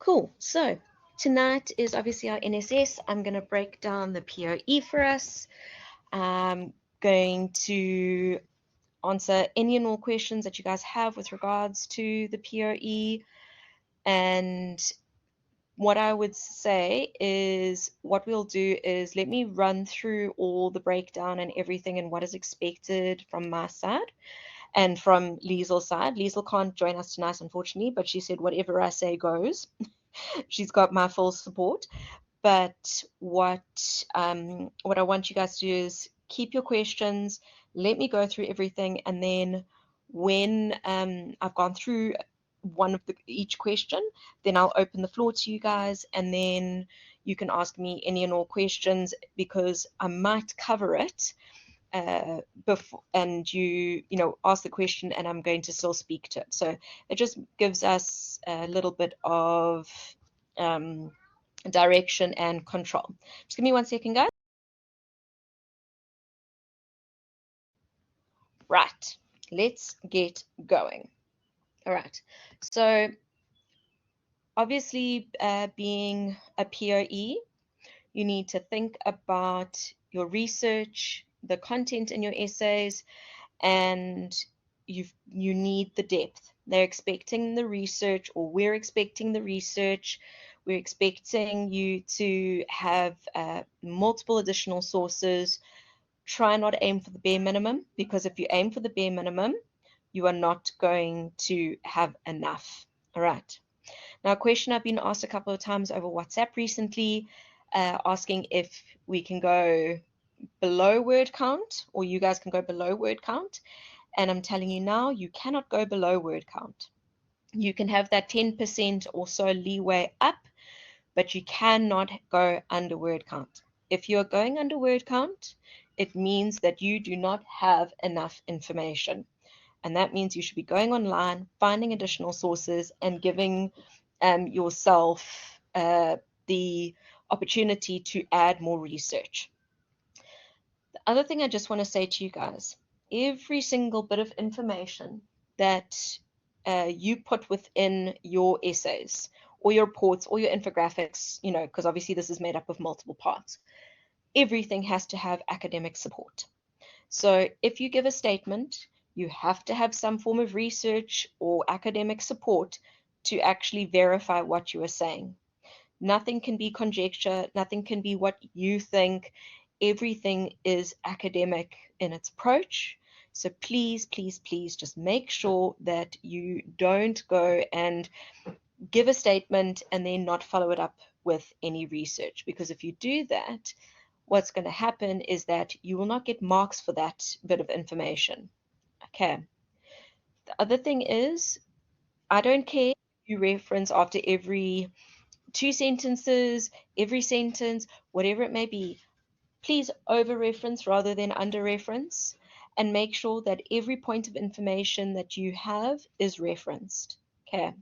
Cool. So tonight is obviously our NSS. I'm going to break down the POE for us. I'm going to answer any and all questions that you guys have with regards to the POE. And what I would say is what we'll do is let me run through all the breakdown and everything and what is expected from my side and from Liesel's side. Liesel can't join us tonight, unfortunately, but she said whatever I say goes. She's got my full support. But what I want you guys to do is keep your questions. Let me go through everything, and then when I've gone through each question, then I'll open the floor to you guys, and then you can ask me any and all questions because I might cover it before, and you ask the question, and I'm going to still speak to it. So it just gives us a little bit of direction and control. Just give me 1 second, guys. Right, let's get going. All right, so obviously being a POE, you need to think about your research, the content in your essays, and you need the depth. They're expecting the research, or we're expecting the research. We're expecting you to have multiple additional sources. Try not to aim for the bare minimum, because if you aim for the bare minimum, you are not going to have enough. All right. Now, a question I've been asked a couple of times over WhatsApp recently, asking if we can go below word count, or you guys can go below word count. And I'm telling you now, you cannot go below word count. You can have that 10% or so leeway up, but you cannot go under word count. If you're going under word count, it means that you do not have enough information. And that means you should be going online, finding additional sources, and giving yourself the opportunity to add more research. The other thing I just want to say to you guys, every single bit of information that you put within your essays or your reports or your infographics, because obviously this is made up of multiple parts, everything has to have academic support. So if you give a statement, you have to have some form of research or academic support to actually verify what you are saying. Nothing can be conjecture, nothing can be what you think. Everything is academic in its approach. So please, please, please just make sure that you don't go and give a statement and then not follow it up with any research, because if you do that, what's going to happen is that you will not get marks for that bit of information. Okay. The other thing is, I don't care if you reference after every 2 sentences, every sentence, whatever it may be. Please over-reference rather than under-reference, and make sure that every point of information that you have is referenced. Okay.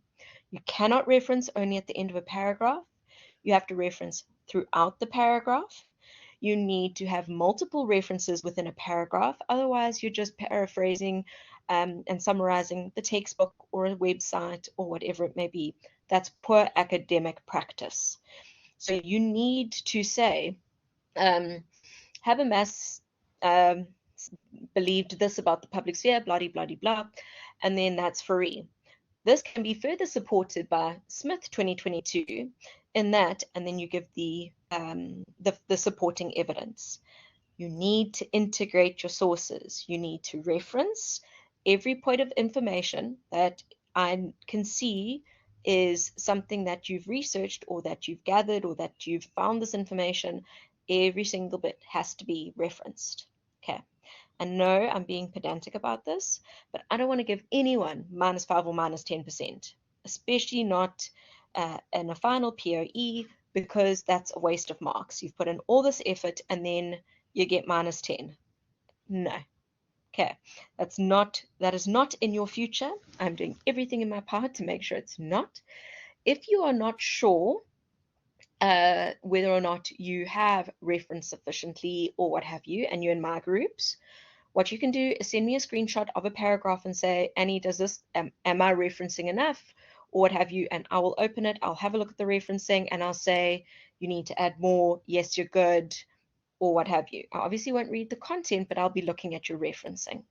You cannot reference only at the end of a paragraph. You have to reference throughout the paragraph. You need to have multiple references within a paragraph. Otherwise, you're just paraphrasing and summarizing the textbook or a website or whatever it may be. That's poor academic practice. So you need to say, Habermas believed this about the public sphere, blah, blah, blah, blah, and then that's free. This can be further supported by Smith 2022 in that, and then you give the supporting evidence. You need to integrate your sources. You need to reference every point of information that I can see is something that you've researched or that you've gathered or that you've found this information. Every single bit has to be referenced. Okay. I know I'm being pedantic about this, but I don't want to give anyone -5 or -10%, especially not in a final POE, because that's a waste of marks. You've put in all this effort and then you get -10. No. Okay. That is not in your future. I'm doing everything in my power to make sure it's not. If you are not sure whether or not you have referenced sufficiently or what have you, and you're in my groups, what you can do is send me a screenshot of a paragraph and say, Annie, does this, am I referencing enough? or what have you, and I will open it, I'll have a look at the referencing, and I'll say, you need to add more, yes, you're good, or what have you. I obviously won't read the content, but I'll be looking at your referencing.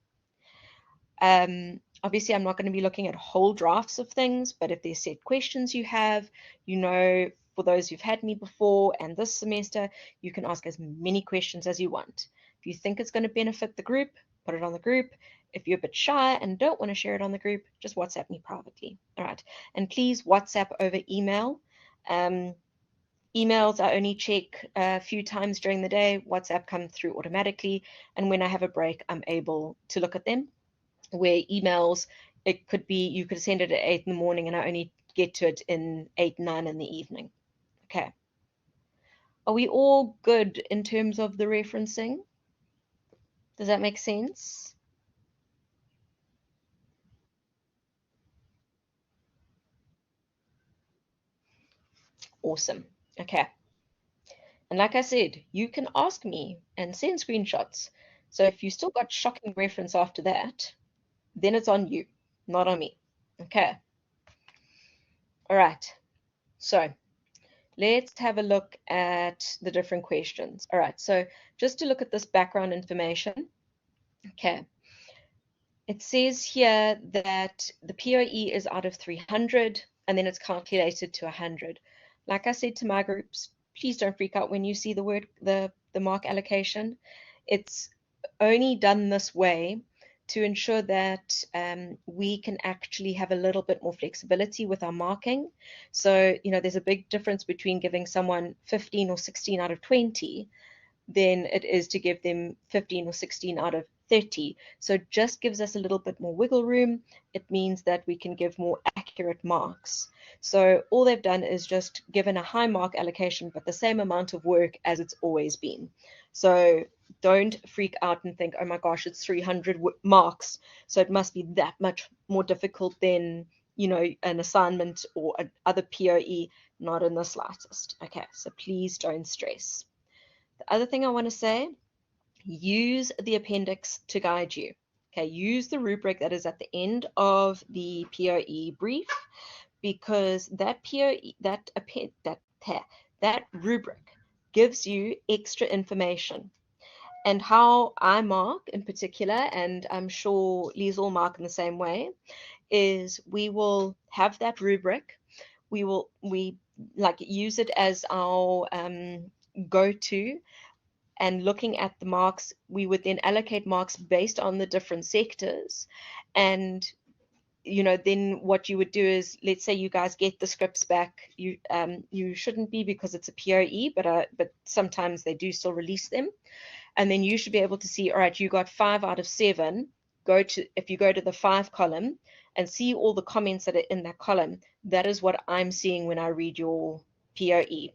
Obviously, I'm not going to be looking at whole drafts of things, but if there's set questions you have, you know, for those who've had me before and this semester, you can ask as many questions as you want. If you think it's going to benefit the group, put it on the group. If you're a bit shy and don't want to share it on the group, just WhatsApp me privately. All right. And please WhatsApp over email. Emails I only check a few times during the day. WhatsApp comes through automatically. And when I have a break, I'm able to look at them. Where emails, it could be, you could send it at 8 in the morning and I only get to it in 8, 9 in the evening. Okay. Are we all good in terms of the referencing? Does that make sense? Awesome. Okay. And like I said, you can ask me and send screenshots. So if you still got shocking reference after that, then it's on you, not on me. Okay. All right. So let's have a look at the different questions. All right. So just to look at this background information. Okay. It says here that the POE is out of 300 and then it's calculated to 100. Like I said to my groups, please don't freak out when you see the word, the mark allocation. It's only done this way to ensure that we can actually have a little bit more flexibility with our marking. So, you know, there's a big difference between giving someone 15 or 16 out of 20 than it is to give them 15 or 16 out of 30. So it just gives us a little bit more wiggle room. It means that we can give more accurate marks. So all they've done is just given a high mark allocation, but the same amount of work as it's always been. So don't freak out and think, oh my gosh, it's 300 marks, so it must be that much more difficult than, you know, an assignment or other POE. Not in the slightest. Okay, so please don't stress. The other thing I want to say, use the appendix to guide you. Okay, use the rubric that is at the end of the POE brief, because that POE, that rubric gives you extra information. And how I mark in particular, and I'm sure Lisa will mark in the same way, is we will have that rubric. We like use it as our go-to, and looking at the marks, we would then allocate marks based on the different sectors. And you know, then what you would do is, let's say you guys get the scripts back. You shouldn't be, because it's a POE, but sometimes they do still release them. And then you should be able to see, all right, you got 5 out of 7. If you go to the 5 column and see all the comments that are in that column, that is what I'm seeing when I read your POE.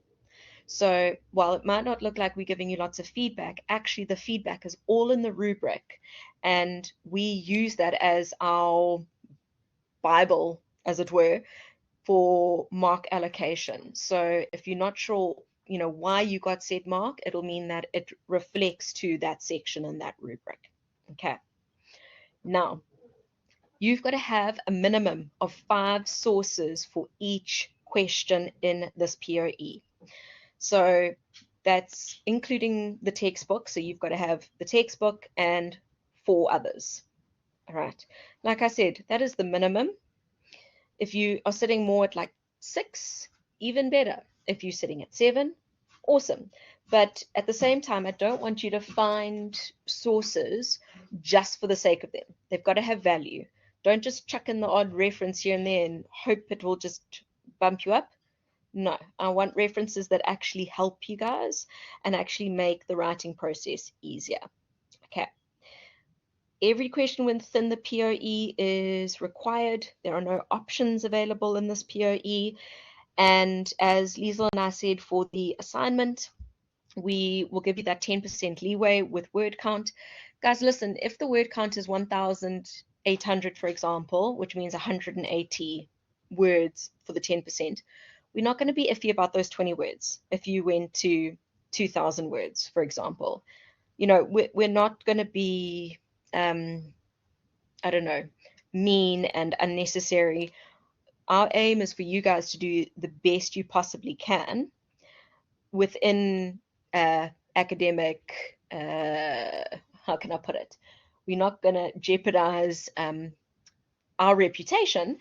So while it might not look like we're giving you lots of feedback, actually the feedback is all in the rubric, and we use that as our Bible, as it were, for mark allocation. So if you're not sure, you know, why you got said mark, it'll mean that it reflects to that section in that rubric. Okay. Now, you've got to have a minimum of 5 sources for each question in this POE. So that's including the textbook. So you've got to have the textbook and 4 others. All right. Like I said, that is the minimum. If you are sitting more at like 6, even better. If you're sitting at 7, awesome. But at the same time, I don't want you to find sources just for the sake of them. They've got to have value. Don't just chuck in the odd reference here and there and hope it will just bump you up. No, I want references that actually help you guys and actually make the writing process easier. Okay. Every question within the POE is required. There are no options available in this POE. And as Liesl and I said, for the assignment, we will give you that 10% leeway with word count. Guys, listen, if the word count is 1,800, for example, which means 180 words for the 10%, we're not going to be iffy about those 20 words if you went to 2,000 words, for example. You know, we're not going to be, I don't know, mean and unnecessary. our aim is for you guys to do the best you possibly can within academic, how can I put it? We're not going to jeopardize our reputation,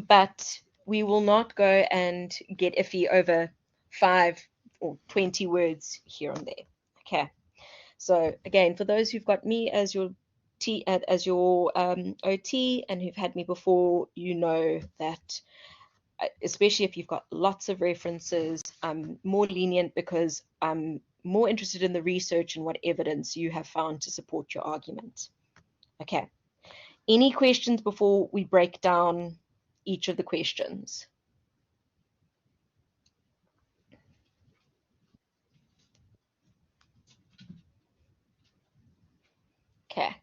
but we will not go and get iffy over 5 or 20 words here and there. Okay. So again, for those who've got me as your OT and who've had me before, you know that especially if you've got lots of references, I'm more lenient because I'm more interested in the research and what evidence you have found to support your argument. Okay. Any questions before we break down each of the questions? Okay.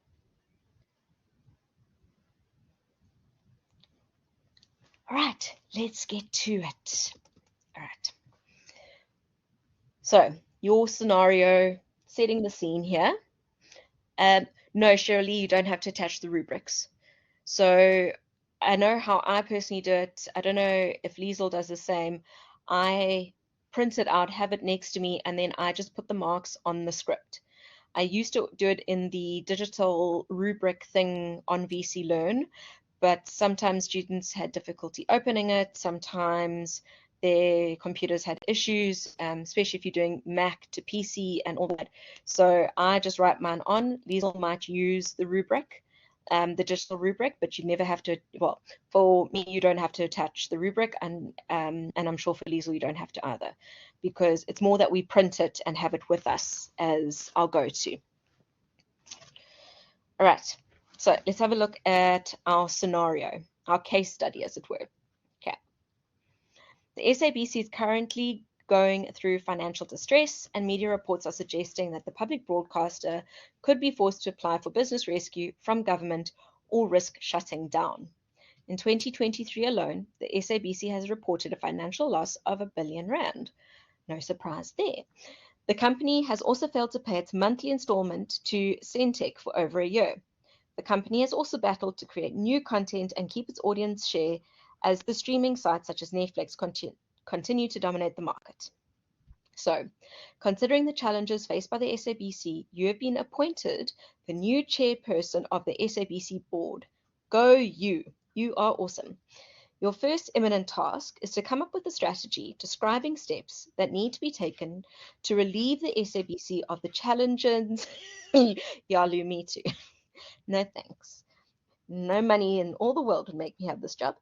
All right, let's get to it. All right. So your scenario, setting the scene here. No, Shirley, you don't have to attach the rubrics. So I know how I personally do it. I don't know if Liesel does the same. I print it out, have it next to me, and then I just put the marks on the script. I used to do it in the digital rubric thing on VC Learn, but sometimes students had difficulty opening it. Sometimes their computers had issues, especially if you're doing Mac to PC and all that. So I just write mine on. Liesel might use the rubric, the digital rubric, but you never have to. Well, for me, you don't have to attach the rubric, and I'm sure for Liesel you don't have to either, because it's more that we print it and have it with us as our go-to. All right. So let's have a look at our scenario, our case study, as it were. Okay. The SABC is currently going through financial distress, and media reports are suggesting that the public broadcaster could be forced to apply for business rescue from government or risk shutting down. In 2023 alone, the SABC has reported a financial loss of R1 billion. No surprise there. The company has also failed to pay its monthly installment to Centec for over a year. The company has also battled to create new content and keep its audience share as the streaming sites such as Netflix continue to dominate the market. So, considering the challenges faced by the SABC, you have been appointed the new chairperson of the SABC board. Go you! You are awesome. Your first imminent task is to come up with a strategy describing steps that need to be taken to relieve the SABC of the challenges. Yalu, me too. No thanks. No money in all the world would make me have this job.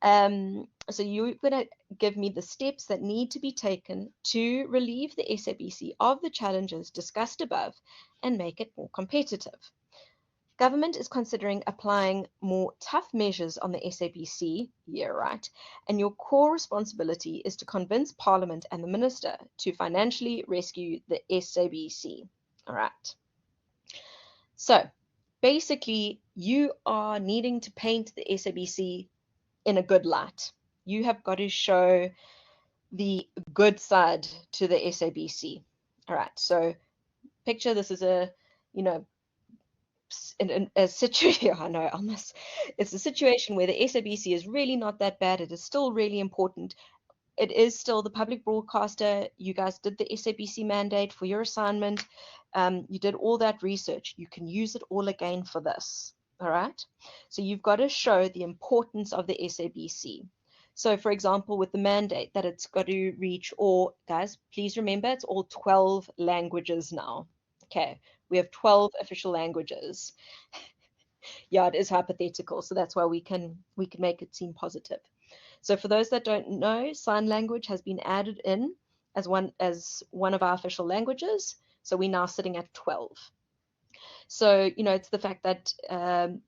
So you're going to give me the steps that need to be taken to relieve the SABC of the challenges discussed above and make it more competitive. Government is considering applying more tough measures on the SABC, yeah, right, and your core responsibility is to convince Parliament and the Minister to financially rescue the SABC. All right. So basically, you are needing to paint the SABC in a good light. You have got to show the good side to the SABC. All right. So picture this is a, you know, in a situation, I know almost, it's a situation where the SABC is really not that bad. It is still really important. It is still the public broadcaster. You guys did the SABC mandate for your assignment. You did all that research. You can use it all again for this. All right. So you've got to show the importance of the SABC. So, for example, with the mandate that it's got to reach, or guys, please remember it's all 12 languages now. Okay. We have 12 official languages. Yeah, it is hypothetical. So that's why we can make it seem positive. So for those that don't know, sign language has been added in as one of our official languages. So we're now sitting at 12. So, you know, it's the fact that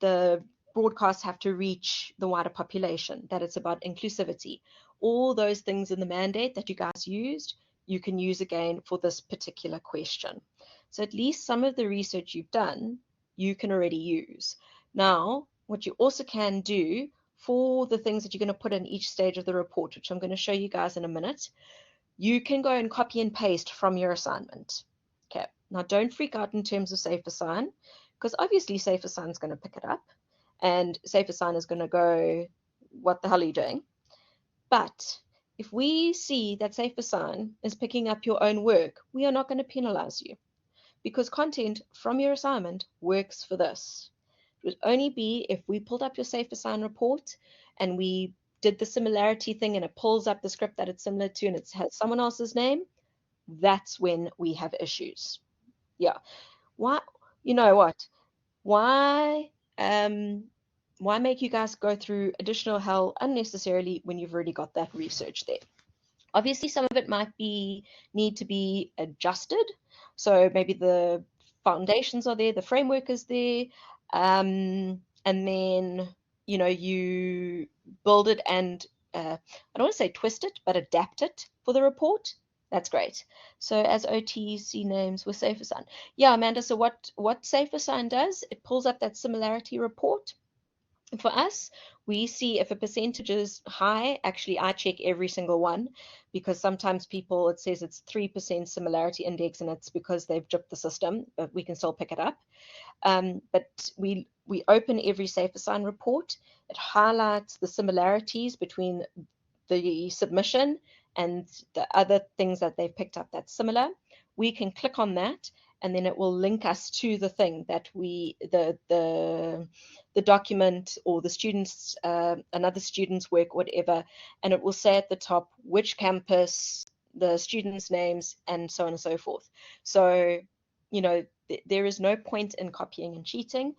the broadcasts have to reach the wider population, that it's about inclusivity. All those things in the mandate that you guys used, you can use again for this particular question. So at least some of the research you've done, you can already use. Now, what you also can do for the things that you're going to put in each stage of the report, which I'm going to show you guys in a minute, you can go and copy and paste from your assignment. Okay, now don't freak out in terms of Safe Assign, because obviously Safe Assign is going to pick it up, and Safe Assign is going to go what the hell are you doing? But if we see that Safe Assign is picking up your own work, we are not going to penalize you because content from your assignment works for this. It would only be if we pulled up your Safe Assign report and we did the similarity thing and it pulls up the script that it's similar to and it has someone else's name, that's when we have issues. Yeah. Why? You know what? Why make you guys go through additional hell unnecessarily when you've already got that research there? Obviously, some of it might need to be adjusted. So maybe the foundations are there, the framework is there, and then you build it and I don't want to say twist it, but adapt it for the report. That's great. So as OTC names with Safe Assign. Yeah, Amanda, so what Safe Assign does, it pulls up that similarity report. For us, we see if a percentage is high. Actually, I check every single one because sometimes it says it's 3% similarity index and it's because they've gypped the system, but we can still pick it up. But we open every Safe Assign report. It highlights the similarities between the submission and the other things that they've picked up that's similar. We can click on that and then it will link us to the thing that the document or the student's another student's work, whatever, and it will say at the top which campus, the students' names, and so on and so forth. So there is no point in copying and cheating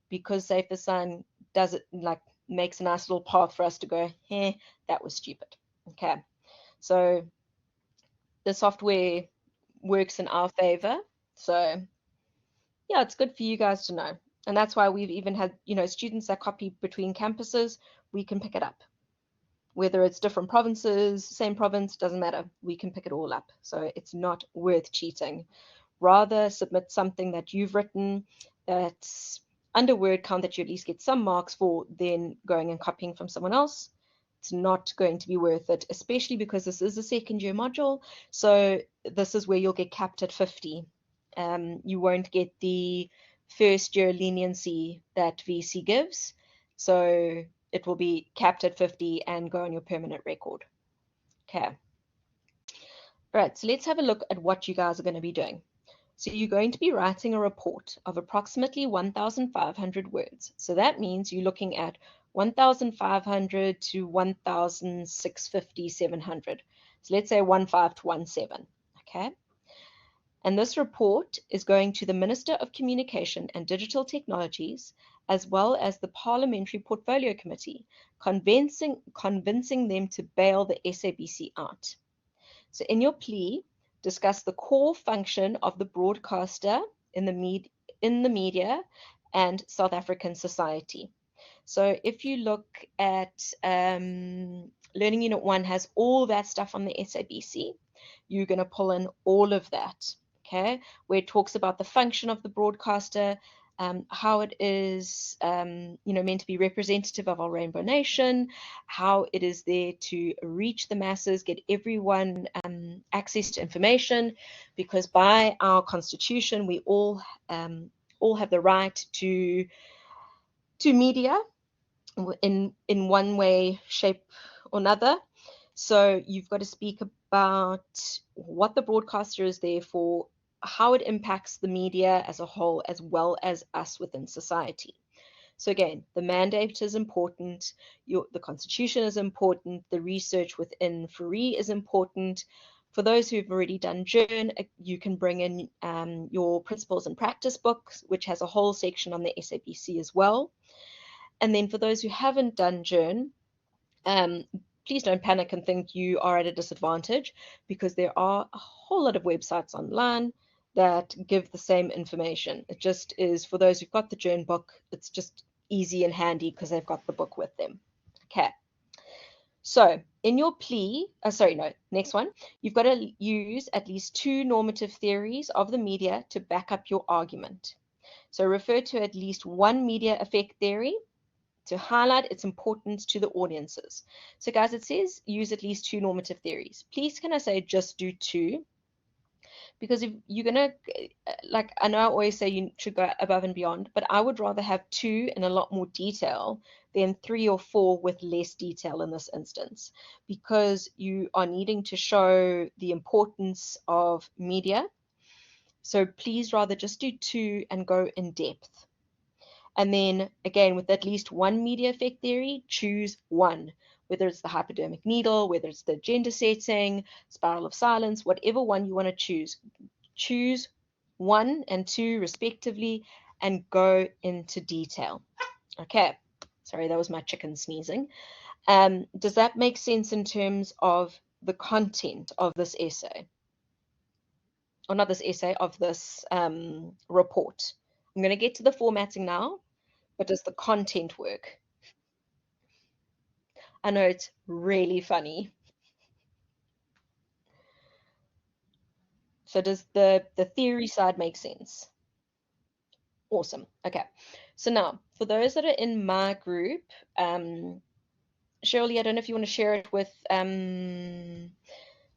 because Safe Assign does it, like, makes a nice little path for us to go, hey, that was stupid. Okay, so the software works in our favor. So yeah, it's good for you guys to know. And that's why we've even had, students that copy between campuses, we can pick it up. Whether it's different provinces, same province, doesn't matter. We can pick it all up. So it's not worth cheating. Rather submit something that you've written that's under word count that you at least get some marks for than going and copying from someone else. It's not going to be worth it, especially because this is a second year module. So this is where you'll get capped at 50. You won't get the first year leniency that VC gives. So it will be capped at 50 and go on your permanent record. Okay. All right, so let's have a look at what you guys are going to be doing. So you're going to be writing a report of approximately 1,500 words. So that means you're looking at 1,500 to 1,650, 700. So let's say 15 to 17, okay? And this report is going to the Minister of Communication and Digital Technologies, as well as the Parliamentary Portfolio Committee, convincing them to bail the SABC out. So in your plea, discuss the core function of the broadcaster in the media and South African society. So if you look at Learning Unit 1 has all that stuff on the SABC, you're going to pull in all of that, okay, where it talks about the function of the broadcaster, how it is meant to be representative of our Rainbow Nation, how it is there to reach the masses, get everyone access to information, because by our constitution we all have the right to media in one way, shape or another. So you've got to speak about what the broadcaster is there for, how it impacts the media as a whole, as well as us within society. So again, the mandate is important, the constitution is important, the research within FRE is important. For those who've already done Journ, you can bring in your principles and practice book, which has a whole section on the SABC as well. And then for those who haven't done Journ, please don't panic and think you are at a disadvantage, because there are a whole lot of websites online that give the same information. It just is, for those who've got the Journ book, it's just easy and handy because they've got the book with them. Okay. So in your plea, next one, you've got to use at least 2 normative theories of the media to back up your argument. So refer to at least 1 media effect theory to highlight its importance to the audiences. So guys, it says use at least 2 normative theories. Please, can I say just do 2? Because if you're going to, like, I know I always say you should go above and beyond, but I would rather have 2 in a lot more detail then 3 or 4 with less detail in this instance, because you are needing to show the importance of media. So please rather just do 2 and go in depth. And then again, with at least one media effect theory, choose one, whether it's the hypodermic needle, whether it's the gender setting, spiral of silence, whatever one you want to choose. Choose 1 and 2 respectively and go into detail. Okay, sorry, that was my chicken sneezing. Does that make sense in terms of the content of this essay? Or not this essay, of this report. I'm going to get to the formatting now, but does the content work? I know it's really funny. So does the theory side make sense? Awesome. Okay. So now, for those that are in my group, Shirley, I don't know if you want to share it with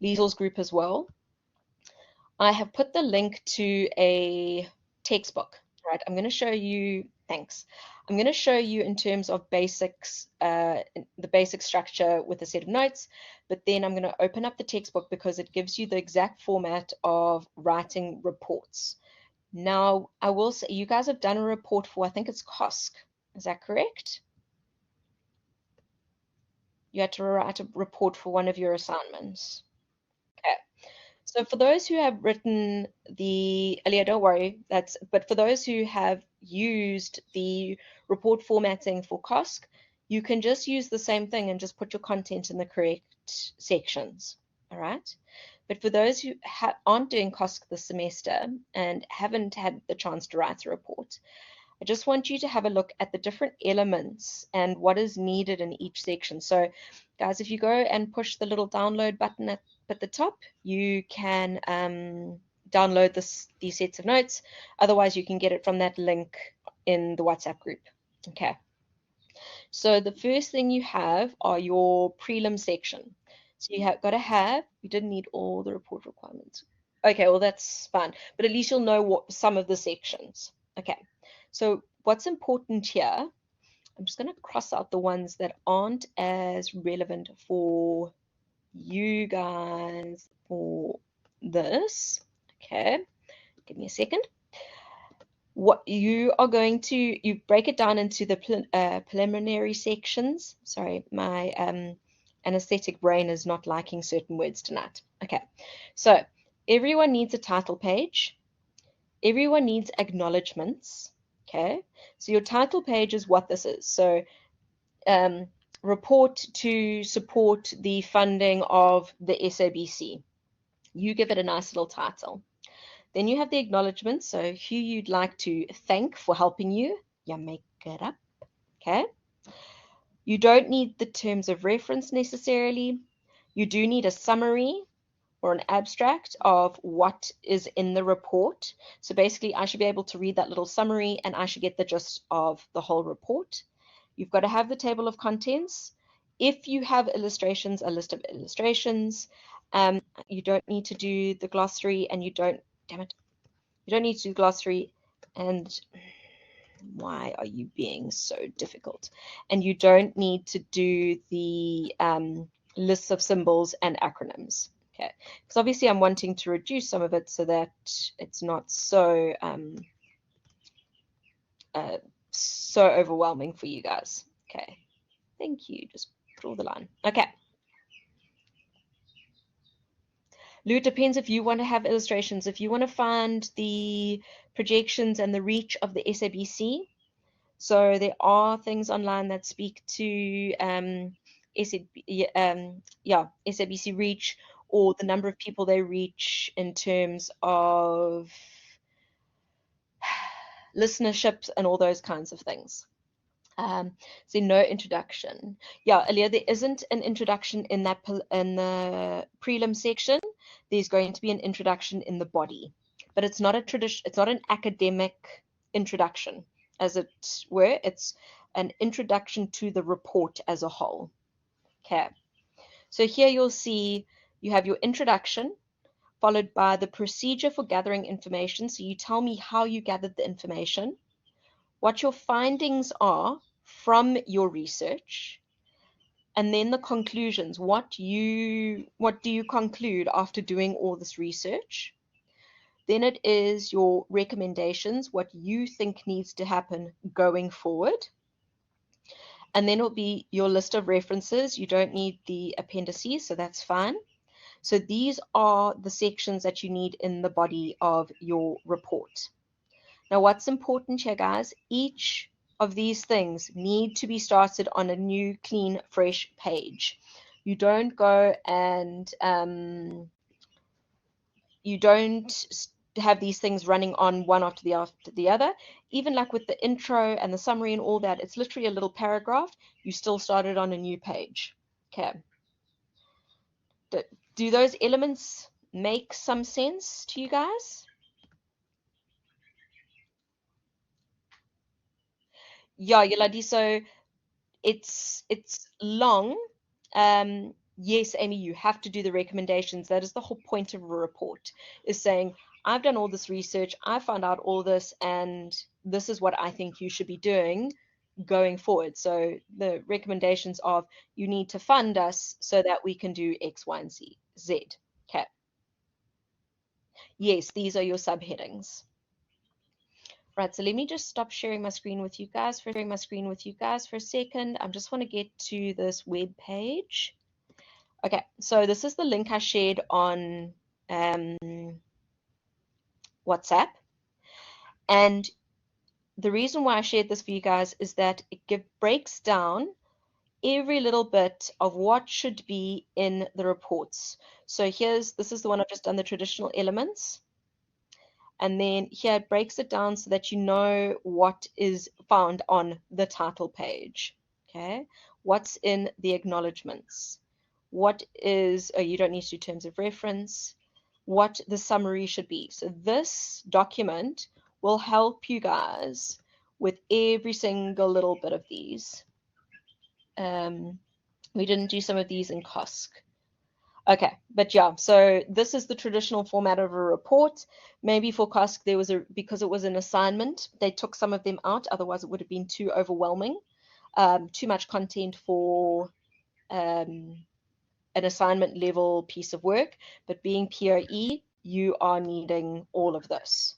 Liesel's group as well. I have put the link to a textbook, right? I'm going to show you, thanks. I'm going to show you in terms of basics, the basic structure with a set of notes, but then I'm going to open up the textbook because it gives you the exact format of writing reports. Now, I will say, you guys have done a report for, I think it's COSC. Is that correct? You had to write a report for one of your assignments. Okay. So for those who have written the, Aliyah, don't worry, but for those who have used the report formatting for COSC, you can just use the same thing and just put your content in the correct sections, all right? But for those who aren't doing COSC this semester and haven't had the chance to write a report, I just want you to have a look at the different elements and what is needed in each section. So guys, if you go and push the little download button at the top, you can download these sets of notes. Otherwise, you can get it from that link in the WhatsApp group. Okay. So the first thing you have are your prelim section. So you have got to have, you didn't need all the report requirements. Okay, well that's fine, but at least you'll know what some of the sections. Okay, so what's important here, I'm just going to cross out the ones that aren't as relevant for you guys for this. Okay, give me a second. What you are going to, you break it down into the preliminary sections. Sorry, my anesthetic brain is not liking certain words tonight. Okay, so everyone needs a title page. Everyone needs acknowledgements. Okay, so your title page is what this is. So report to support the funding of the SABC. You give it a nice little title. Then you have the acknowledgements, so who you'd like to thank for helping you. You make it up, okay? You don't need the terms of reference necessarily. You do need a summary or an abstract of what is in the report. So basically, I should be able to read that little summary and I should get the gist of the whole report. You've got to have the table of contents. If you have illustrations, a list of illustrations. You don't need to do the glossary, and you don't, damn it, you don't need to do glossary. And why are you being so difficult? And you don't need to do the lists of symbols and acronyms. Okay, because obviously I'm wanting to reduce some of it so that it's not so so overwhelming for you guys. Okay, thank you. Just draw the line. Okay. Lou, it depends if you want to have illustrations. If you want to find the projections and the reach of the SABC, so there are things online that speak to SABC reach, or the number of people they reach in terms of listenerships and all those kinds of things. So no introduction. Yeah, Aliyah, there isn't an introduction in that in the prelim section. There's going to be an introduction in the body, but it's not a tradition. It's not an academic introduction, as it were. It's an introduction to the report as a whole. Okay. So here you'll see you have your introduction, followed by the procedure for gathering information. So you tell me how you gathered the information, what your findings are from your research, and then the conclusions. What do you conclude after doing all this research? Then it is your recommendations, what you think needs to happen going forward. And then it'll be your list of references. You don't need the appendices, so that's fine. So these are the sections that you need in the body of your report. Now, what's important here, guys, each of these things need to be started on a new, clean, fresh page. You don't go and you don't have these things running on one after the other. Even like with the intro and the summary and all that, it's literally a little paragraph. You still started on a new page. Okay. Do those elements make some sense to you guys? Yeah, Yolandi, so it's long. Yes, Amy, you have to do the recommendations. That is the whole point of a report, is saying, I've done all this research, I found out all this, and this is what I think you should be doing going forward. So the recommendations of you need to fund us so that we can do X, Y, and Z. Okay. Yes, these are your subheadings. Right, so let me just stop sharing my screen with you guys for a second. I just want to get to this web page. Okay, so this is the link I shared on WhatsApp. And the reason why I shared this for you guys is that it breaks down every little bit of what should be in the reports. So this is the one I've just done, the traditional elements. And then here it breaks it down so that you know what is found on the title page. Okay, what's in the acknowledgements, what is, oh, you don't need to do terms of reference, what the summary should be. So this document will help you guys with every single little bit of these. We didn't do some of these in COSC. Okay, but yeah, so this is the traditional format of a report. Maybe for COSC there was because it was an assignment, they took some of them out, otherwise it would have been too overwhelming, too much content for an assignment level piece of work. But being POE, you are needing all of this.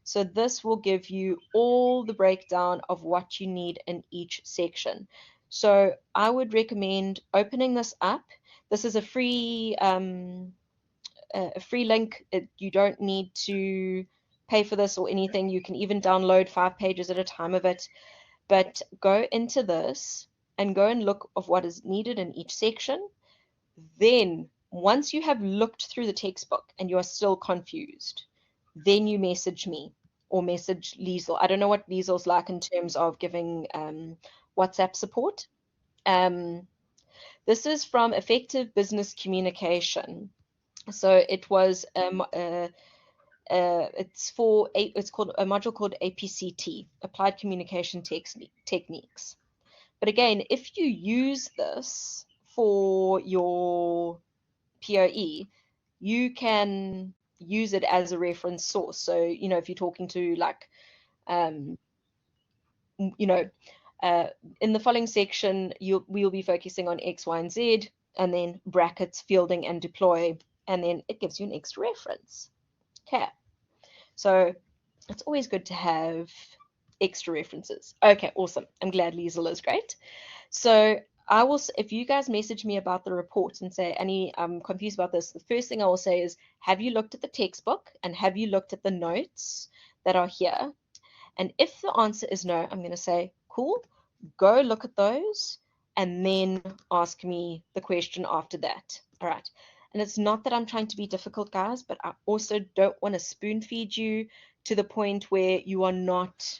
So this will give you all the breakdown of what you need in each section. So I would recommend opening this up. This is a free link. You don't need to pay for this or anything. You can even download 5 pages at a time of it. But go into this and go and look of what is needed in each section. Then, once you have looked through the textbook and you are still confused, then you message me or message Liesel. I don't know what Liesel's like in terms of giving WhatsApp support. This is from Effective Business Communication. So it was it's called a module called APCT, Applied Communication Techniques. But again, if you use this for your POE, you can use it as a reference source. So, if you're talking to like, um, you know, in the following section, we'll be focusing on X, Y, and Z, and then brackets, fielding, and deploy, and then it gives you an extra reference. Okay, so it's always good to have extra references. Okay, awesome. I'm glad Liesel is great. So I will, if you guys message me about the report and say, Annie, I'm confused about this, the first thing I will say is, have you looked at the textbook and have you looked at the notes that are here? And if the answer is no, I'm going to say, cool, go look at those and then ask me the question after that. All right. And it's not that I'm trying to be difficult, guys, but I also don't want to spoon feed you to the point where you are not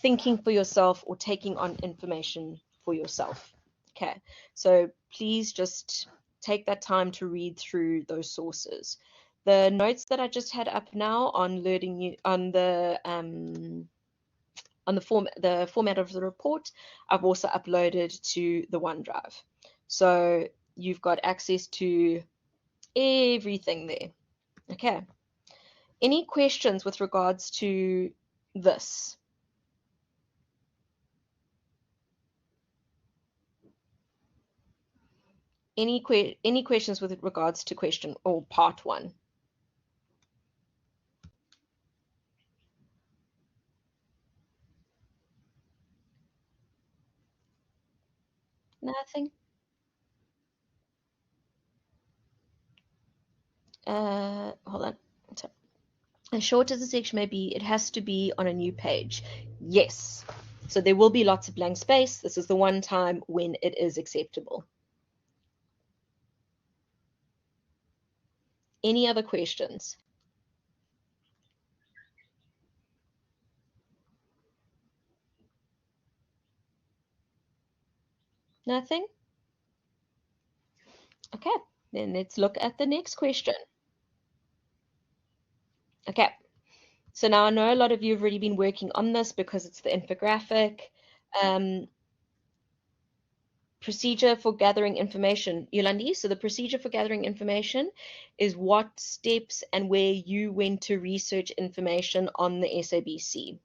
thinking for yourself or taking on information for yourself. Okay. So please just take that time to read through those sources. The notes that I just had up now on learning you on the format of the report, I've also uploaded to the OneDrive. So you've got access to everything there. Okay. Any questions with regards to this? Any questions with regards to question or part one? Nothing. Hold on. So, as short as the section may be, it has to be on a new page. Yes. So there will be lots of blank space. This is the one time when it is acceptable. Any other questions? Nothing? Okay, then let's look at the next question. Okay, so now I know a lot of you have already been working on this because it's the infographic. Um, procedure for gathering information, Yolandi. So the procedure for gathering information is what steps and where you went to research information on the SABC.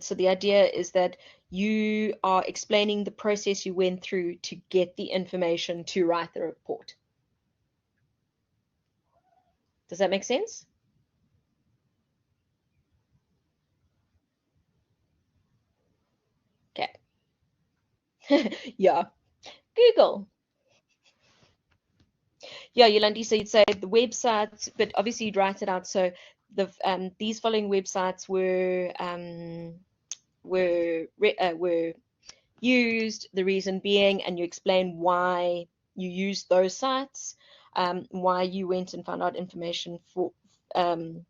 So the idea is that you are explaining the process you went through to get the information to write the report. Does that make sense? Okay. Yeah. Google. Yeah, Yolandi, so you'd say the websites, but obviously you'd write it out. So these following websites were used, the reason being, and you explain why you used those sites, why you went and found out information for on,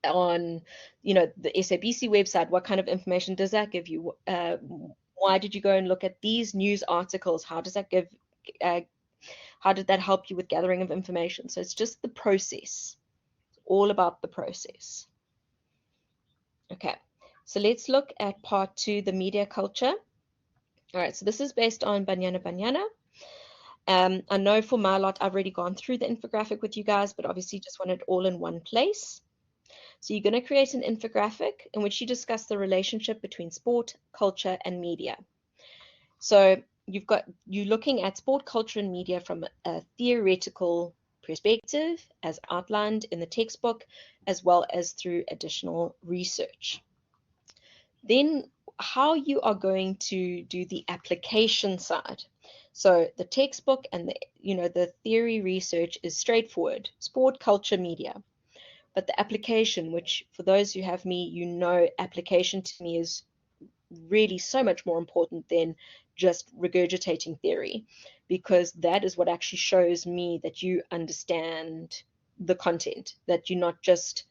the SABC website. What kind of information does that give you? Why did you go and look at these news articles? How does that uh, how did that help you with gathering of information? So it's just the process, all about the process. Okay, so let's look at part two, the media culture. All right, so this is based on Banyana Banyana. I know for my lot, I've already gone through the infographic with you guys, but obviously just want it all in one place. So you're going to create an infographic in which you discuss the relationship between sport, culture, and media. So you're looking at sport, culture, and media from a theoretical perspective, as outlined in the textbook, as well as through additional research. Then how you are going to do the application side. So the textbook and the theory research is straightforward, sport, culture, media. But the application, which for those who have me, application to me is really so much more important than just regurgitating theory, because that is what actually shows me that you understand the content, that you're not just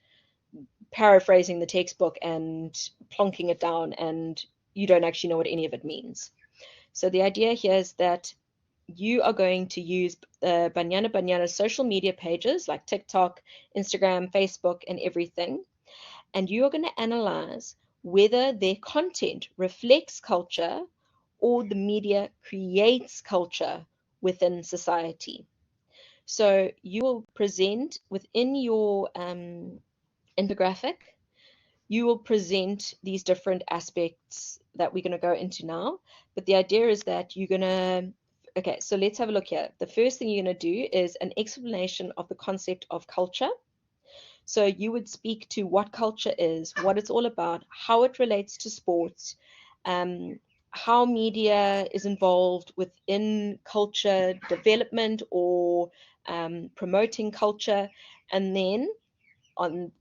paraphrasing the textbook and plonking it down and you don't actually know what any of it means. So the idea here is that you are going to use Banyana Banyana social media pages like TikTok, Instagram, Facebook, and everything. And you are going to analyze whether their content reflects culture or the media creates culture within society. So you will present within your infographic, you will present these different aspects that we're going to go into now. But the idea is that you're going to, okay, so let's have a look here. The first thing you're going to do is an explanation of the concept of culture. So you would speak to what culture is, what it's all about, how it relates to sports, how media is involved within culture development or promoting culture, and then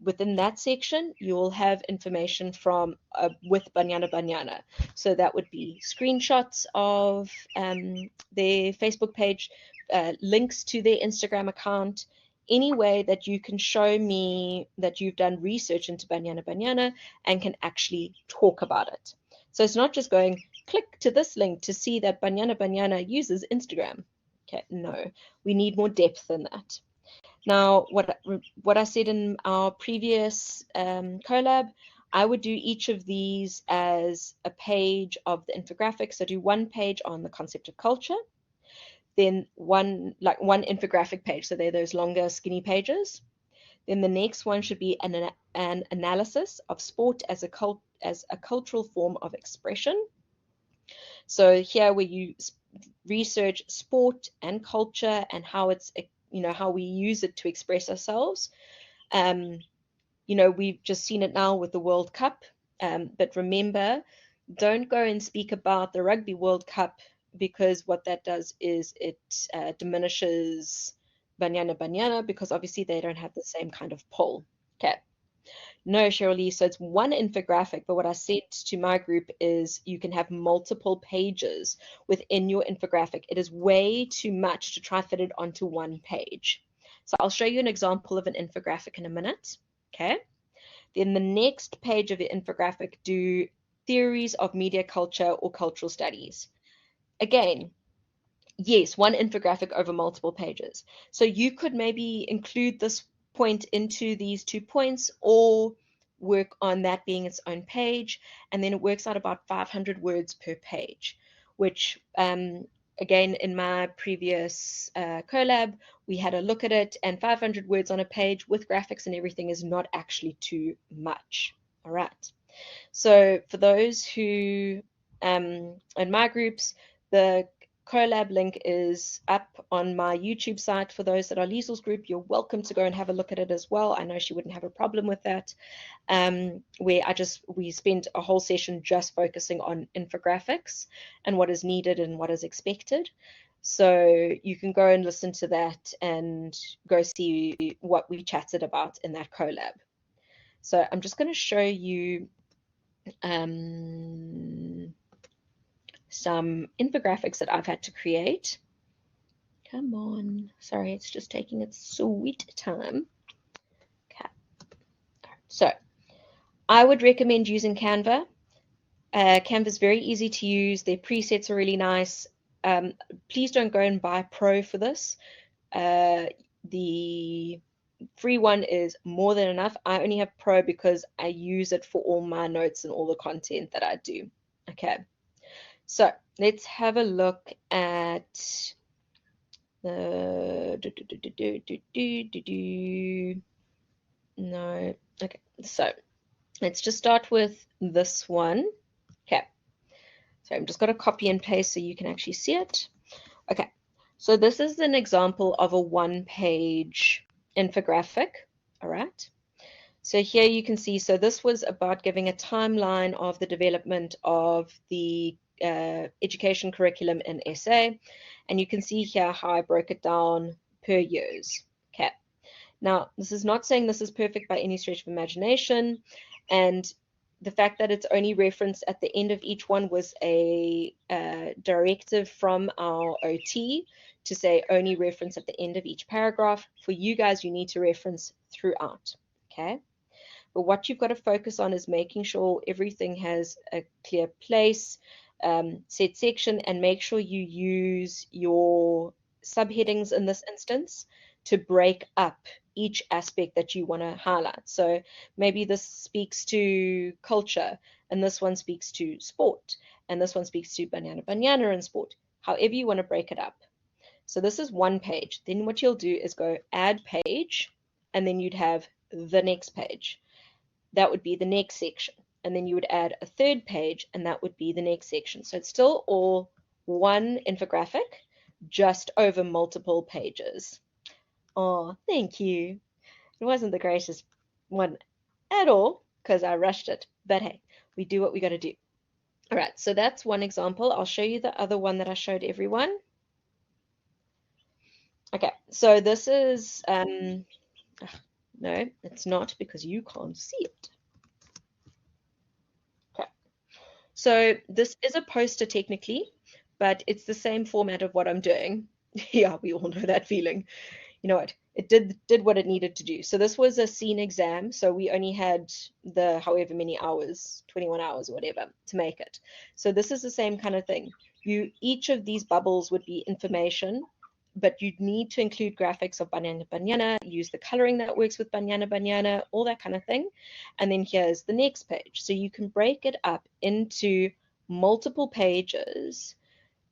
within that section, you will have information from with Banyana Banyana. So that would be screenshots of their Facebook page, links to their Instagram account, any way that you can show me that you've done research into Banyana Banyana and can actually talk about it. So it's not just going, click to this link to see that Banyana Banyana uses Instagram. Okay, no, we need more depth than that. Now, what I said in our previous collab, I would do each of these as a page of the infographic. So do one page on the concept of culture, then one infographic page. So they're those longer, skinny pages. Then the next one should be an analysis of sport as a cultural form of expression. So here where you research sport and culture and how it's, you know, how we use it to express ourselves. You know, we've just seen it now with the World Cup. But remember, don't go and speak about the Rugby World Cup, because what that does is it diminishes Banyana Banyana, because obviously they don't have the same kind of pull. Okay. No, Shirley. So it's one infographic, but what I said to my group is you can have multiple pages within your infographic. It is way too much to try fit it onto one page. So I'll show you an example of an infographic in a minute. Okay. Then the next page of your infographic, do theories of media culture or cultural studies. Again, yes, one infographic over multiple pages. So you could maybe include this point into these 2 points, or work on that being its own page, and then it works out about 500 words per page, which again, in my previous collab, we had a look at it, and 500 words on a page with graphics and everything is not actually too much. All right. So for those who, in my groups, the collab link is up on my YouTube site. For those that are Liesel's group, you're welcome to go and have a look at it as well. I know she wouldn't have a problem with that. Where we spent a whole session just focusing on infographics and what is needed and what is expected. So you can go and listen to that and go see what we chatted about in that collab. So I'm just going to show you some infographics that I've had to create. Come on. Sorry, it's just taking its sweet time. Okay. So I would recommend using Canva. Canva is very easy to use. Their presets are really nice. Please don't go and buy Pro for this. The free one is more than enough. I only have Pro because I use it for all my notes and all the content that I do. Okay, so let's have a look at the no. Okay, so let's just start with this one. Okay, so I'm just going to copy and paste so you can actually see it. Okay, so this is an example of a one-page infographic. All right. So here you can see, so this was about giving a timeline of the development of the education curriculum in SA. And you can see here how I broke it down per years. Okay. Now, this is not saying this is perfect by any stretch of imagination. And the fact that it's only referenced at the end of each one was a directive from our OT to say only reference at the end of each paragraph. For you guys, you need to reference throughout. Okay. But what you've got to focus on is making sure everything has a clear place, set section, and make sure you use your subheadings in this instance to break up each aspect that you want to highlight. So maybe this speaks to culture, and this one speaks to sport, and this one speaks to Banyana Banyana and sport, however you want to break it up. So this is one page. Then what you'll do is go add page, and then you'd have the next page. That would be the next section. And then you would add a third page, and that would be the next section. So it's still all one infographic, just over multiple pages. Oh, thank you. It wasn't the greatest one at all because I rushed it. But hey, we do what we got to do. All right, so that's one example. I'll show you the other one that I showed everyone. Okay, so this is, no, it's not because you can't see it. So this is a poster technically, but it's the same format of what I'm doing. Yeah, we all know that feeling. You know what? It did what it needed to do. So this was a scene exam, so we only had the however many hours, 21 hours or whatever, to make it. So this is the same kind of thing. Each of these bubbles would be information, but you'd need to include graphics of Banyana Banyana, use the coloring that works with Banyana Banyana, all that kind of thing. And then here's the next page. So you can break it up into multiple pages,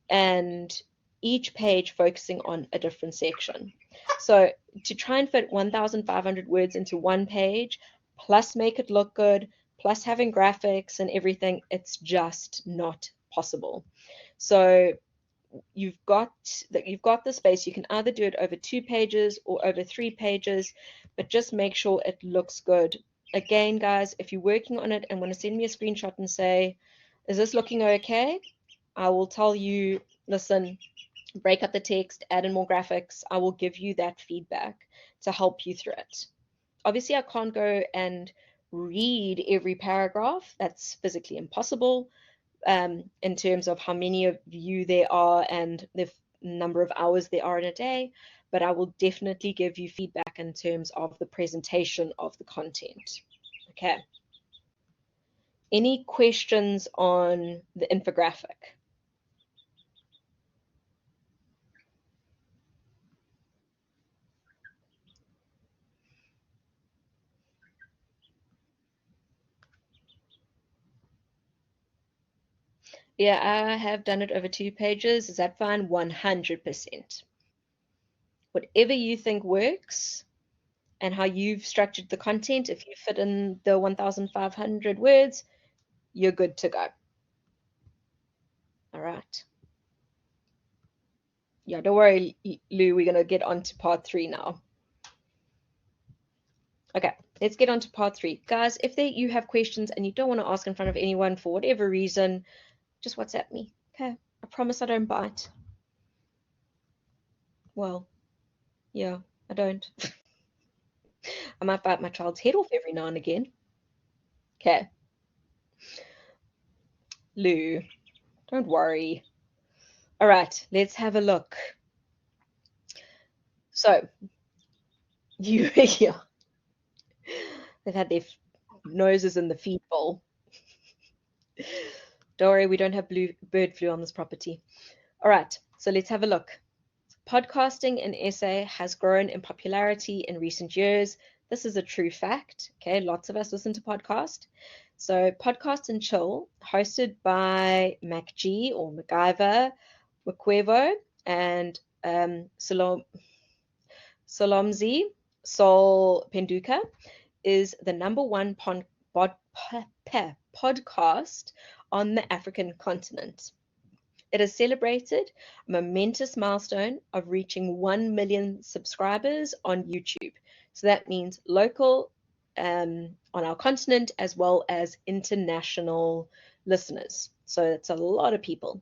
and each page focusing on a different section. So to try and fit 1,500 words into one page, plus make it look good, plus having graphics and everything, it's just not possible. So you've got the space. You can either do it over 2 pages or over 3 pages, but just make sure it looks good. Again, guys, if you're working on it and want to send me a screenshot and say, is this looking okay? I will tell you, listen, break up the text, add in more graphics. I will give you that feedback to help you through it. Obviously, I can't go and read every paragraph. That's physically impossible, in terms of how many of you there are and the number of hours there are in a day, but I will definitely give you feedback in terms of the presentation of the content. Okay. Any questions on the infographic? Yeah, I have done it over 2 pages. Is that fine? 100%. Whatever you think works and how you've structured the content, if you fit in the 1,500 words, you're good to go. All right. Yeah, don't worry, Lou, we're going to get on to part 3 now. Okay, let's get on to part 3. Guys, if you have questions and you don't want to ask in front of anyone for whatever reason, just WhatsApp me. Okay, I promise I don't bite. Well, yeah, I don't. I might bite my child's head off every now and again. Okay, Lou, don't worry. All right, let's have a look. So, you here. They've had their noses in the feed bowl. Don't worry, we don't have bird flu on this property. All right, so let's have a look. Podcasting in SA has grown in popularity in recent years. This is a true fact. Okay, lots of us listen to podcasts. So, Podcast and Chill, hosted by MacG or MacGyver, Mkwevo, and Solomzi Sol Penduka, is the #1 podcast on the African continent. It has celebrated a momentous milestone of reaching 1 million subscribers on YouTube. So that means local, on our continent, as well as international listeners. So it's a lot of people.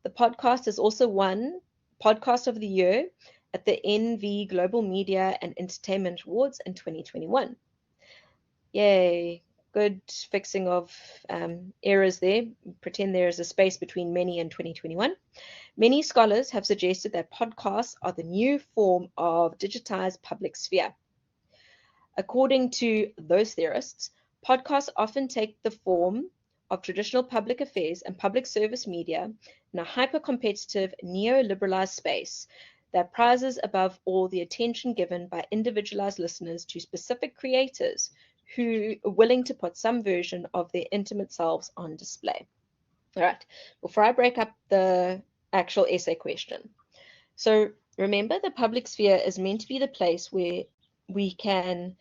The podcast has also won Podcast of the Year at the NV Global Media and Entertainment Awards in 2021. Yay, good fixing of errors there. Pretend there is a space between many and 2021. Many scholars have suggested that podcasts are the new form of digitized public sphere. According to those theorists, podcasts often take the form of traditional public affairs and public service media in a hyper-competitive, neoliberalized space that prizes above all the attention given by individualized listeners to specific creators who are willing to put some version of their intimate selves on display. All right, before I break up the actual essay question. So remember, the public sphere is meant to be the place where we can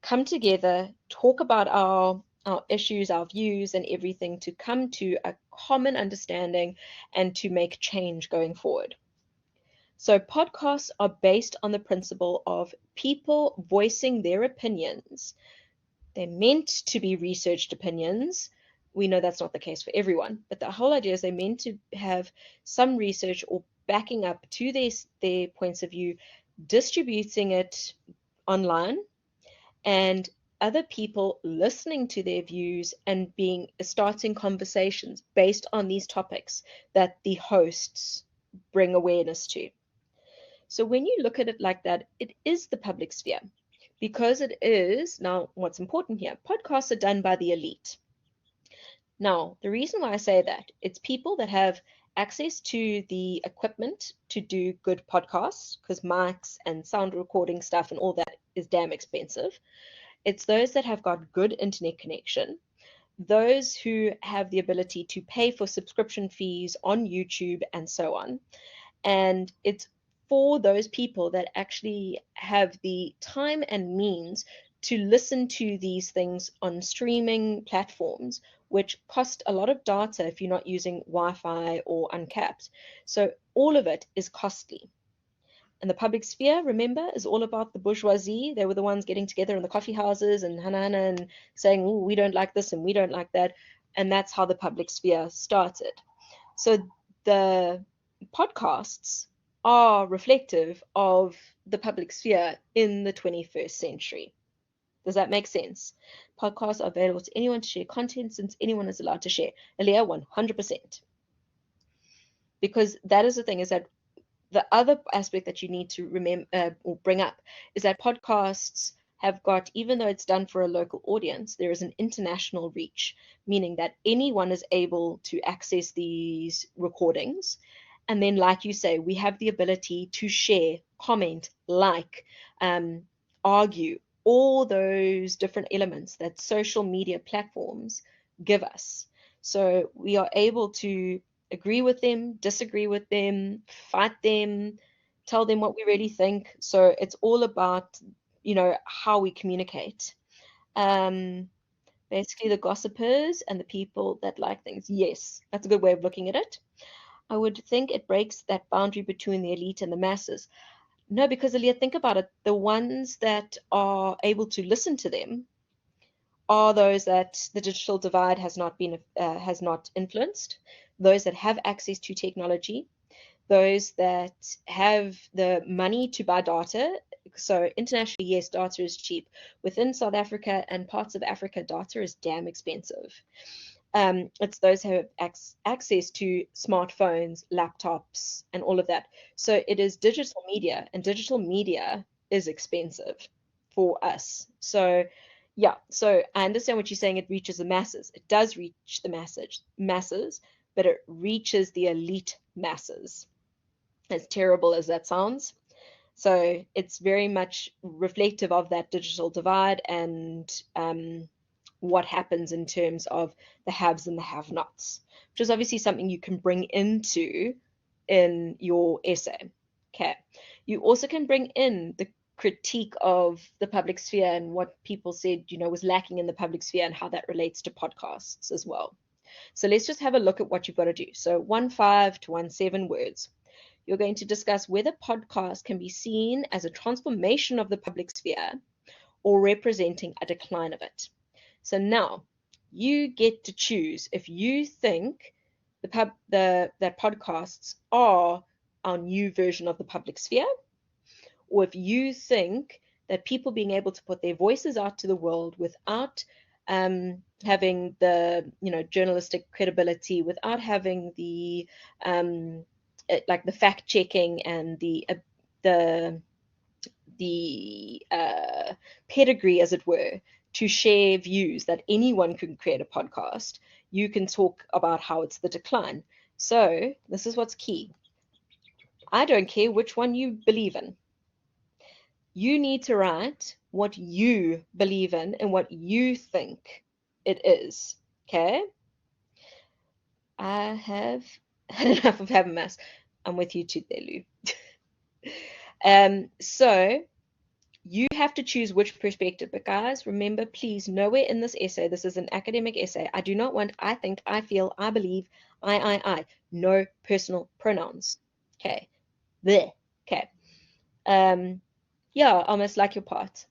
come together, talk about our issues, our views, and everything to come to a common understanding and to make change going forward. So podcasts are based on the principle of people voicing their opinions. They're meant to be researched opinions. We know that's not the case for everyone, but the whole idea is they're meant to have some research or backing up to their points of view, distributing it online, and other people listening to their views and starting conversations based on these topics that the hosts bring awareness to. So when you look at it like that, it is the public sphere. Because it is, now what's important here, podcasts are done by the elite. Now, the reason why I say that, it's people that have access to the equipment to do good podcasts, because mics and sound recording stuff and all that is damn expensive. It's those that have got good internet connection, those who have the ability to pay for subscription fees on YouTube and so on. And it's for those people that actually have the time and means to listen to these things on streaming platforms, which cost a lot of data if you're not using Wi-Fi or uncapped. So all of it is costly. And the public sphere, remember, is all about the bourgeoisie. They were the ones getting together in the coffee houses and hana and saying, oh, we don't like this and we don't like that. And that's how the public sphere started. So the podcasts are reflective of the public sphere in the 21st century. Does that make sense? Podcasts are available to anyone to share content since anyone is allowed to share. Aliyah, 100%. Because that is the thing, is that the other aspect that you need to remember or bring up is that podcasts have got, even though it's done for a local audience, there is an international reach, meaning that anyone is able to access these recordings. And then, like you say, we have the ability to share, comment, like, argue, all those different elements that social media platforms give us. So we are able to agree with them, disagree with them, fight them, tell them what we really think. So it's all about, how we communicate. Basically, the gossipers and the people that like things. Yes, that's a good way of looking at it. I would think it breaks that boundary between the elite and the masses. No, because Aaliyah, think about it. The ones that are able to listen to them are those that the digital divide has not influenced, those that have access to technology, those that have the money to buy data. So internationally, yes, data is cheap. Within South Africa and parts of Africa, data is damn expensive. It's those who have access to smartphones, laptops, and all of that. So it is digital media, and digital media is expensive for us. So yeah, so I understand what you're saying. It reaches the masses. It does reach the masses, but it reaches the elite masses. As terrible as that sounds. So it's very much reflective of that digital divide and what happens in terms of the haves and the have-nots, which is obviously something you can bring into in your essay. Okay. You also can bring in the critique of the public sphere and what people said, was lacking in the public sphere and how that relates to podcasts as well. So let's just have a look at what you've got to do. So 15 to 17 words. You're going to discuss whether podcasts can be seen as a transformation of the public sphere or representing a decline of it. So now you get to choose if you think that podcasts are our new version of the public sphere, or if you think that people being able to put their voices out to the world without having the journalistic credibility, without having the like the fact checking and the pedigree, as it were, to share views that anyone can create a podcast, you can talk about how it's the decline. So this is what's key. I don't care which one you believe in. You need to write what you believe in and what you think it is. Okay? I have had enough of having mass. I'm with you too, Lou. So you have to choose which perspective. But guys, remember, please, nowhere in this essay, this is an academic essay. I do not want I think, I feel, I believe, I. No personal pronouns. Okay. There. Okay. Yeah, almost like your part.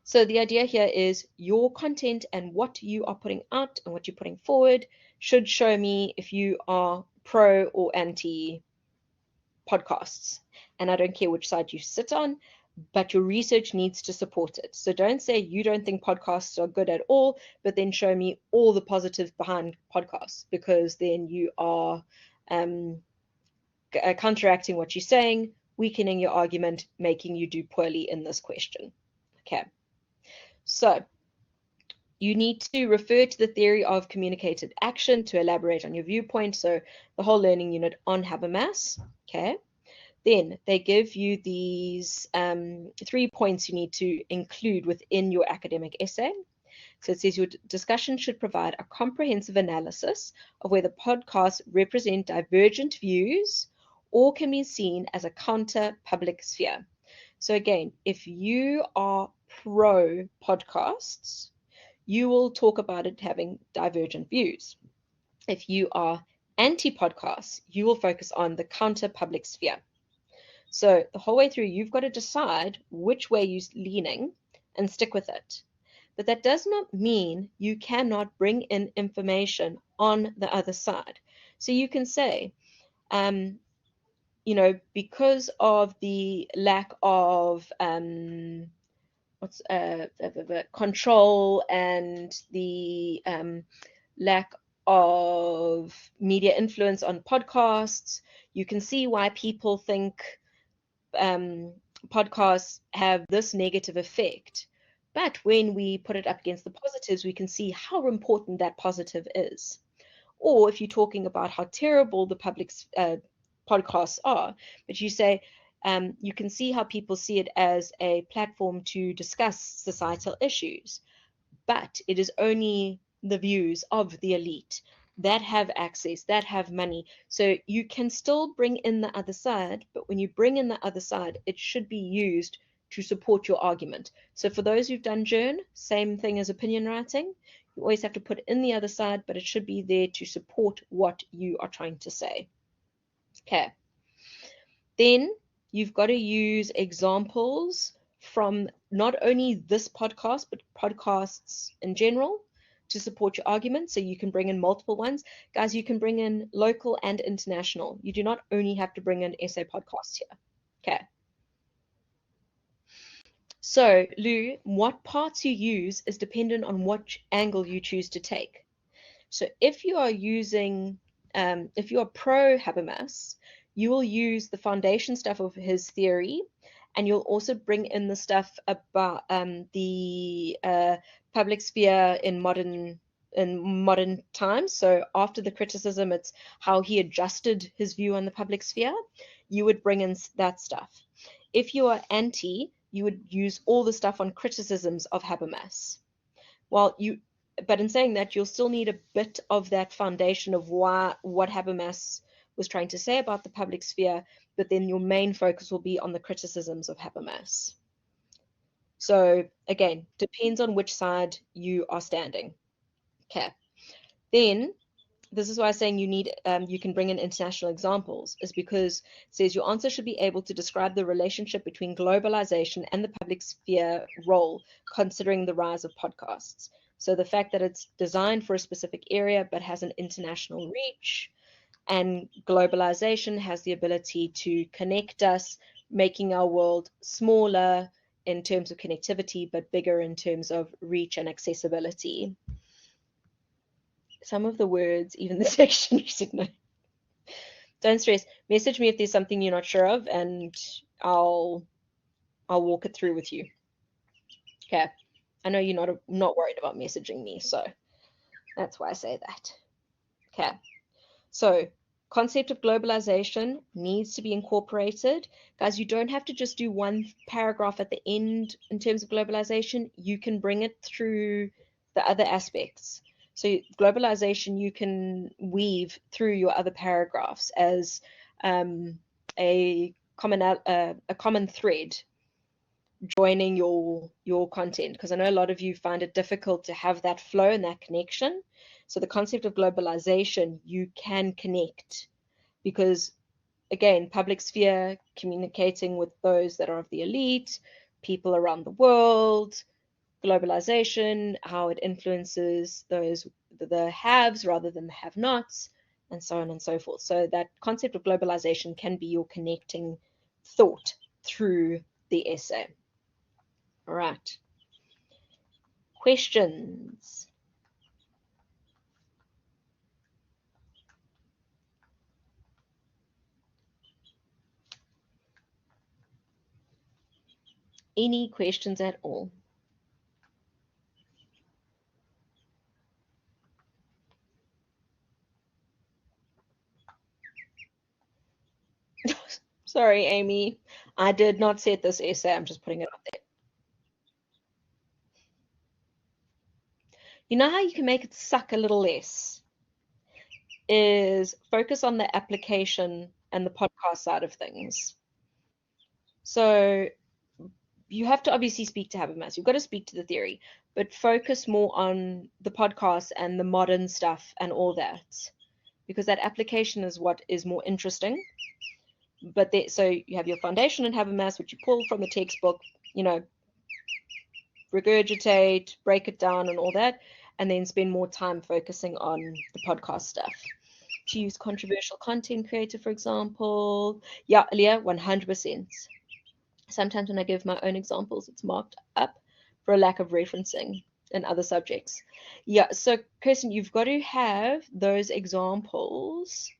So the idea here is your content and what you are putting out and what you're putting forward should show me if you are pro or anti podcasts. And I don't care which side you sit on, but your research needs to support it. So don't say you don't think podcasts are good at all, but then show me all the positives behind podcasts, because then you are counteracting what you're saying, weakening your argument, making you do poorly in this question. Okay. So you need to refer to the theory of communicated action to elaborate on your viewpoint. So the whole learning unit on Habermas. Okay. Then they give you these 3 points you need to include within your academic essay. So it says your discussion should provide a comprehensive analysis of whether podcasts represent divergent views or can be seen as a counter public sphere. So again, if you are pro podcasts, you will talk about it having divergent views. If you are anti-podcasts, you will focus on the counter-public sphere. So the whole way through, you've got to decide which way you're leaning and stick with it. But that does not mean you cannot bring in information on the other side. So you can say, because of the lack of control and the lack of media influence on podcasts, you can see why people think podcasts have this negative effect. But when we put it up against the positives, we can see how important that positive is. Or if you're talking about how terrible the public's podcasts are, but you say you can see how people see it as a platform to discuss societal issues, but it is only the views of the elite that have access, that have money. So you can still bring in the other side, but when you bring in the other side, it should be used to support your argument. So for those who've done Journ, same thing as opinion writing. You always have to put in the other side, but it should be there to support what you are trying to say. Okay. Then you've got to use examples from not only this podcast, but podcasts in general to support your argument. So you can bring in multiple ones. Guys, you can bring in local and international. You do not only have to bring in essay podcasts here. Okay. So, Lou, what parts you use is dependent on which angle you choose to take. So if you are if you are pro Habermas, you will use the foundation stuff of his theory, and you'll also bring in the stuff about the public sphere in modern times. So after the criticism, it's how he adjusted his view on the public sphere. You would bring in that stuff. If you are anti, you would use all the stuff on criticisms of Habermas. But in saying that, you'll still need a bit of that foundation of what Habermas was trying to say about the public sphere, but then your main focus will be on the criticisms of Habermas. So again, depends on which side you are standing. Okay. Then this is why I'm saying you can bring in international examples, is because it says your answer should be able to describe the relationship between globalization and the public sphere role, considering the rise of podcasts. So the fact that it's designed for a specific area but has an international reach, and globalization has the ability to connect us, making our world smaller in terms of connectivity, but bigger in terms of reach and accessibility. Some of the words, even the dictionary said no. Don't stress. Message me if there's something you're not sure of, and I'll walk it through with you. Okay. I know you're not worried about messaging me, so that's why I say that. Okay. So concept of globalization needs to be incorporated. Guys, you don't have to just do one paragraph at the end in terms of globalization. You can bring it through the other aspects. So globalization, you can weave through your other paragraphs as a common thread joining your content, because I know a lot of you find it difficult to have that flow and that connection. So the concept of globalization, you can connect, because again, public sphere, communicating with those that are of the elite, people around the world, globalization, how it influences the haves rather than the have-nots, and so on and so forth. So that concept of globalization can be your connecting thought through the essay. All right. Questions? Any questions at all? Sorry, Amy. I did not set this essay. I'm just putting it up there. You know how you can make it suck a little less? Is focus on the application and the podcast side of things. So you have to obviously speak to Habermas. You've got to speak to the theory, but focus more on the podcast and the modern stuff and all that. because that application is what is more interesting. But so you have your foundation and have a mass, which you pull from the textbook, you know, regurgitate, break it down, and all that, and then spend more time focusing on the podcast stuff. To use controversial content creator, for example. Yeah, Leah, 100%. Sometimes when I give my own examples, it's marked up for a lack of referencing in other subjects. Yeah, so Kirsten, you've got to have those examples.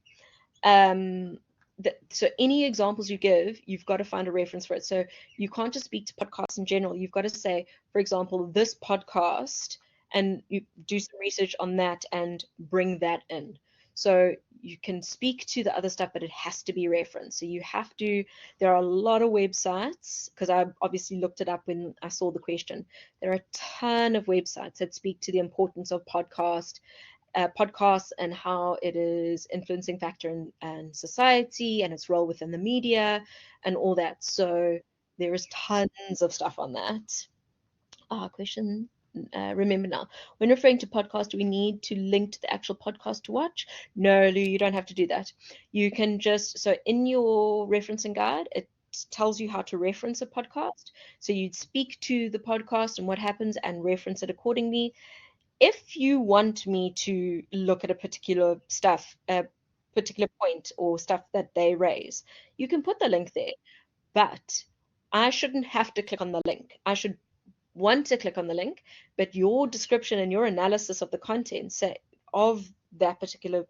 So any examples you give, you've got to find a reference for it. So you can't just speak to podcasts in general. You've got to say, for example, this podcast, and you do some research on that and bring that in. So you can speak to the other stuff, but it has to be referenced. So you have to, there are a lot of websites, because I obviously looked it up when I saw the question. There are a ton of websites that speak to the importance of podcasts and how it is influencing factor in society and its role within the media and all that. So there is tons of stuff on that. Question. Remember now, when referring to podcast, do we need to link to the actual podcast to watch? No, Lou, you don't have to do that. You can just, so in your referencing guide, it tells you how to reference a podcast. So you'd speak to the podcast and what happens and reference it accordingly. If you want me to look at a particular particular point or stuff that they raise, you can put the link there, but I shouldn't have to click on the link. I should want to click on the link, but your description and your analysis of the content of that particular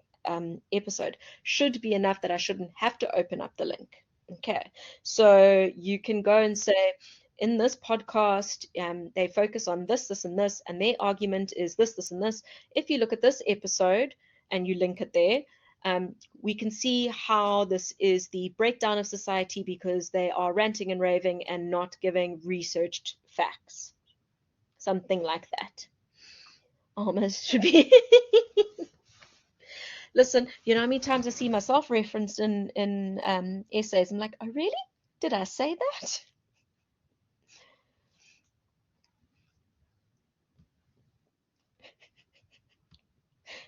episode should be enough that I shouldn't have to open up the link. Okay, so you can go and say, in this podcast, they focus on this, this, and this, and their argument is this, this, and this. If you look at this episode and you link it there, we can see how this is the breakdown of society because they are ranting and raving and not giving researched facts. Something like that. Almost should be. Listen, you know how many times I see myself referenced in essays? I'm like, oh, really? Did I say that?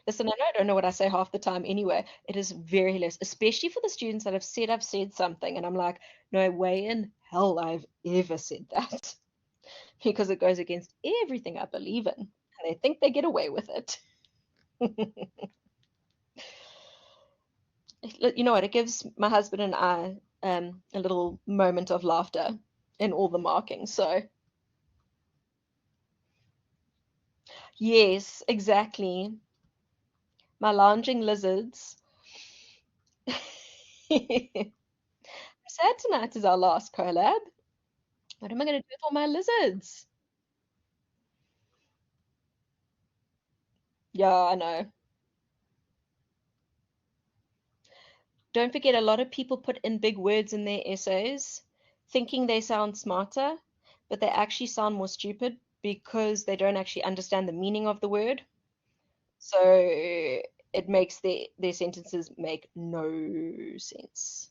Listen, I know I don't know what I say half the time anyway. It is very hilarious, especially for the students that have said I've said something, and I'm like, no way in hell I've ever said that. Because it goes against everything I believe in, and they think they get away with it. You know what? It gives my husband and I a little moment of laughter in all the markings. So, yes, exactly. My lounging lizards. Sad tonight is our last collab. What am I going to do with all my lizards? Yeah, I know. Don't forget, a lot of people put in big words in their essays, thinking they sound smarter, but they actually sound more stupid because they don't actually understand the meaning of the word. So it makes their sentences make no sense.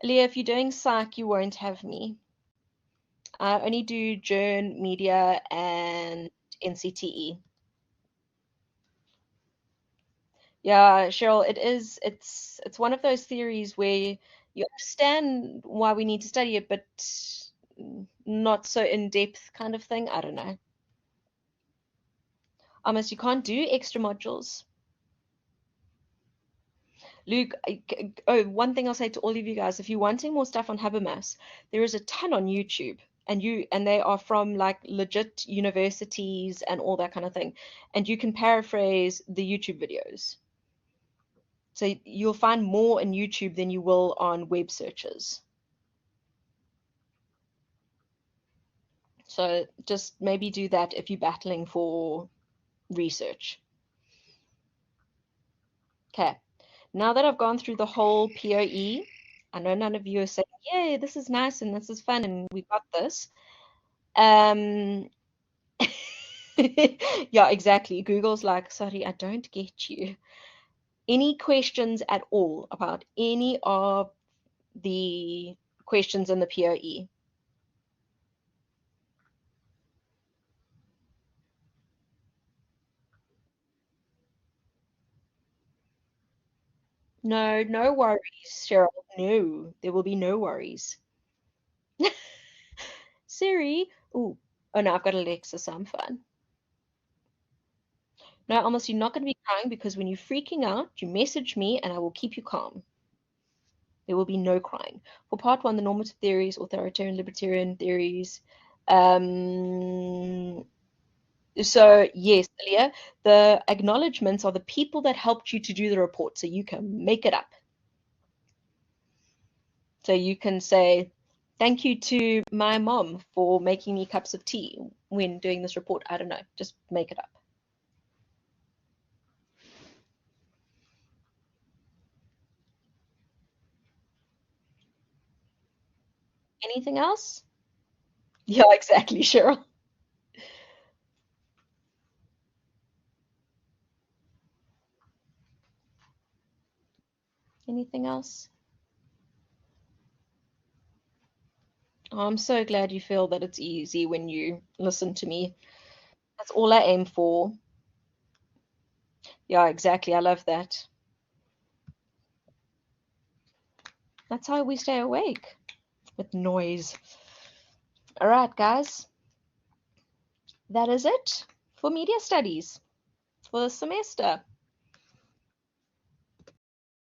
Leah, if you're doing psych, you won't have me. I only do journ, media, and NCTE. Yeah, Cheryl, it's one of those theories where you understand why we need to study it, but not so in depth kind of thing. I don't know. Almost you can't do extra modules. Luke, oh, one thing I'll say to all of you guys, if you're wanting more stuff on Habermas, there is a ton on YouTube, and they are from like legit universities and all that kind of thing, and you can paraphrase the YouTube videos. So you'll find more in YouTube than you will on web searches. So just maybe do that if you're battling for research. Okay, now that I've gone through the whole POE, I know none of you are saying, yay, this is nice and this is fun and we got this. Um, yeah, exactly. Google's like, sorry, I don't get you. Any questions at all about any of the questions in the POE? No, no worries, Cheryl. No, there will be no worries. Siri. Ooh. Oh no, I've got Alexa, so I'm fine. No, almost you're not going to be crying because when you're freaking out, you message me and I will keep you calm. There will be no crying. For part one, the normative theories, authoritarian, libertarian theories. Um, so yes, Leah, the acknowledgements are the people that helped you to do the report, so you can make it up. So you can say, thank you to my mom for making me cups of tea when doing this report. I don't know, just make it up. Anything else? Yeah, exactly, Cheryl. Anything else? Oh, I'm so glad you feel that it's easy when you listen to me. That's all I aim for. Yeah, exactly. I love that. That's how we stay awake with noise. All right, guys, that is it for media studies for the semester.